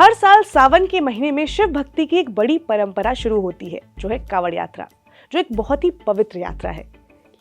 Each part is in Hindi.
हर साल सावन के महीने में शिव भक्ति की एक बड़ी परंपरा शुरू होती है, जो है कांवड़ यात्रा, जो एक बहुत ही पवित्र यात्रा है।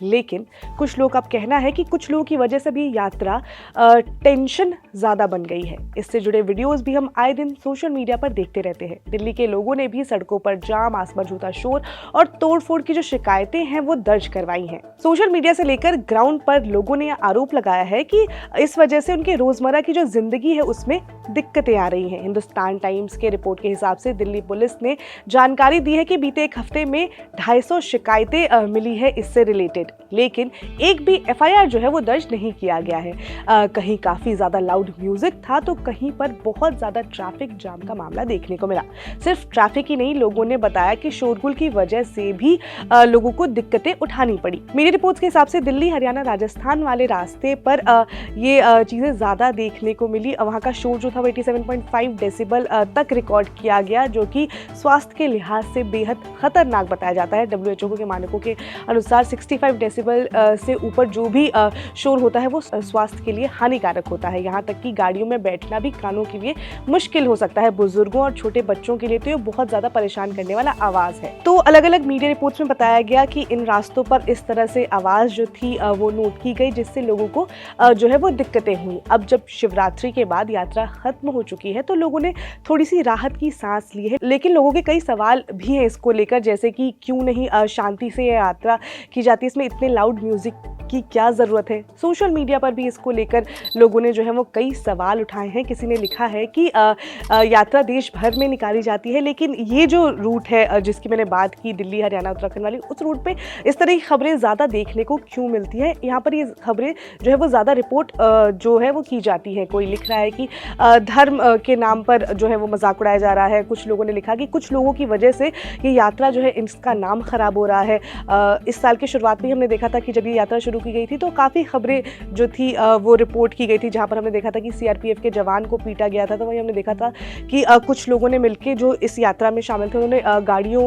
लेकिन कुछ लोग का कहना है कि कुछ लोगों की वजह से भी यात्रा टेंशन ज़्यादा बन गई है। इससे जुड़े वीडियोस भी हम आए दिन सोशल मीडिया पर देखते रहते हैं। दिल्ली के लोगों ने भी सड़कों पर जाम, आसमान छूता शोर और तोड़फोड़ की जो शिकायतें हैं वो दर्ज करवाई हैं। सोशल मीडिया से लेकर ग्राउंड पर लोगों ने आरोप लगाया है कि इस वजह से उनके रोजमर्रा की जो जिंदगी है उसमें दिक्कतें आ रही हैं। हिंदुस्तान टाइम्स के रिपोर्ट के हिसाब से दिल्ली पुलिस ने जानकारी दी है कि बीते एक हफ्ते में 250 शिकायतें मिली है इससे रिलेटेड, लेकिन एक भी एफआईआर जो है वो दर्ज नहीं किया गया है। कहीं काफी ज्यादा लाउड म्यूजिक था तो कहीं पर बहुत ज्यादा ट्रैफिक जाम का मामला देखने को मिला। सिर्फ ट्रैफिक ही नहीं, लोगों ने बताया कि शोरगुल की वजह से भी लोगों को दिक्कतें उठानी पड़ी। मीडिया रिपोर्ट्स के हिसाब से दिल्ली, हरियाणा, राजस्थान वाले रास्ते पर ये चीजें ज्यादा देखने को मिली। वहाँ का शोर जो था वो 87.5 डेसिबल तक रिकॉर्ड किया गया, जो कि स्वास्थ्य के लिहाज से बेहद खतरनाक बताया जाता है। WHO के मानकों के अनुसार 65 डेसिबल से ऊपर जो भी शोर होता है वो स्वास्थ्य के लिए हानिकारक होता है। यहाँ तक कि गाड़ियों में बैठना भी कानों के लिए मुश्किल हो सकता है। बुजुर्गों और छोटे बच्चों के लिए तो ये बहुत ज्यादा परेशान करने वाला आवाज है। तो अलग अलग मीडिया रिपोर्ट्स में बताया गया कि इन रास्तों पर इस तरह से आवाज जो थी वो नोट की गई, जिससे लोगों को जो है वो दिक्कतें हुई। अब जब शिवरात्रि के बाद यात्रा खत्म हो चुकी है तो लोगों ने थोड़ी सी राहत की सांस ली है, लेकिन लोगों के कई सवाल भी हैं इसको लेकर, जैसे कि क्यों नहीं शांति से यात्रा की जाती है, इसमें इतने लाउड म्यूजिक की क्या ज़रूरत है। सोशल मीडिया पर भी इसको लेकर लोगों ने जो है वो कई सवाल उठाए हैं। किसी ने लिखा है कि यात्रा देश भर में निकाली जाती है, लेकिन ये जो रूट है जिसकी मैंने बात की, दिल्ली, हरियाणा, उत्तराखंड वाली, उस रूट पे इस तरह की खबरें ज़्यादा देखने को क्यों मिलती है। यहाँ पर ये खबरें जो है वो ज़्यादा रिपोर्ट जो है वो की जाती है। कोई लिख रहा है कि धर्म के नाम पर जो है वो मजाक उड़ाया जा रहा है। कुछ लोगों ने लिखा कि कुछ लोगों की वजह से ये यात्रा जो है इसका नाम खराब हो रहा है। इस साल की शुरुआत में हमने देखा था कि जब ये यात्रा शुरू की गई थी तो काफ़ी खबरें जो थी वो रिपोर्ट की गई थी, जहां पर हमने देखा था कि सीआरपीएफ के जवान को पीटा गया था। तो वहीं हमने देखा था कि कुछ लोगों ने मिलकर जो इस यात्रा में शामिल थे उन्होंने गाड़ियों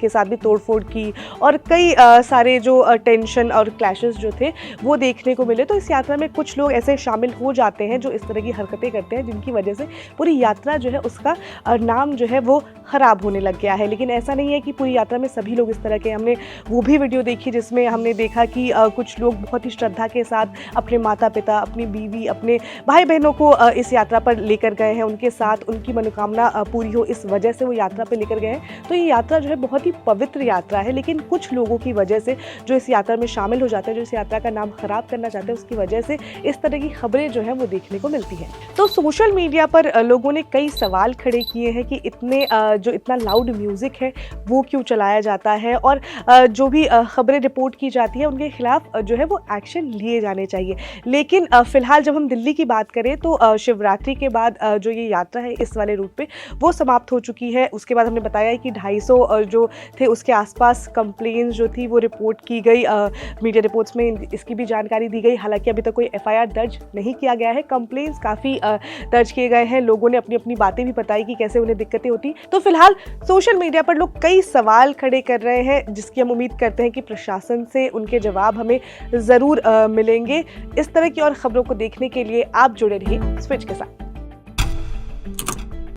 के साथ भी तोड़फोड़ की और कई सारे जो टेंशन और क्लैशेस जो थे वो देखने को मिले। तो इस यात्रा में कुछ लोग ऐसे शामिल हो जाते हैं जो इस तरह की हरकतें करते हैं, जिनकी वजह से पूरी यात्रा जो है उसका नाम जो है वो खराब होने लग गया है। लेकिन ऐसा नहीं है कि पूरी यात्रा में सभी लोग इस तरह के, हमने वो भी वीडियो देखी जिसमें हमने देखा कि कुछ लोग बहुत ही श्रद्धा के साथ अपने माता पिता, अपनी बीवी, अपने भाई बहनों को इस यात्रा पर लेकर गए हैं, उनके साथ उनकी मनोकामना पूरी हो इस वजह से वो यात्रा पर लेकर गए हैं। तो ये यात्रा जो है बहुत ही पवित्र यात्रा है, लेकिन कुछ लोगों की वजह से जो इस यात्रा में शामिल हो जाते हैं, जो इस यात्रा का नाम खराब करना चाहते हैं, उसकी वजह से इस तरह की खबरें जो है वो देखने को मिलती है। तो सोशल मीडिया पर लोगों ने कई सवाल खड़े किए हैं कि इतना लाउड म्यूजिक है वो क्यों चलाया जाता है, और जो भी खबरें रिपोर्ट की जाती है उनके खिलाफ जो है वो एक्शन लिए जाने चाहिए। लेकिन फिलहाल जब हम दिल्ली की बात करें तो शिवरात्रि के बाद जो ये यात्रा है इस वाले रूट पे वो समाप्त हो चुकी है। उसके बाद हमने बताया है कि 250 जो थे उसके आसपास कंप्लेंट्स जो थी वो रिपोर्ट की गई। मीडिया रिपोर्ट्स में इसकी भी जानकारी दी गई। हालांकि अभी तक कोई एफआईआर दर्ज नहीं किया गया है। कंप्लेंट्स काफ़ी दर्ज किए गए हैं। लोगों ने अपनी अपनी बातें भी बताई कि कैसे उन्हें दिक्कतें होती। तो फिलहाल सोशल मीडिया पर लोग कई सवाल खड़े कर रहे हैं, जिसकी हम उम्मीद करते हैं कि प्रशासन से उनके जवाब हमें ज़रूर मिलेंगे। इस तरह की और खबरों को देखने के लिए आप जुड़े रहिए स्विच के साथ।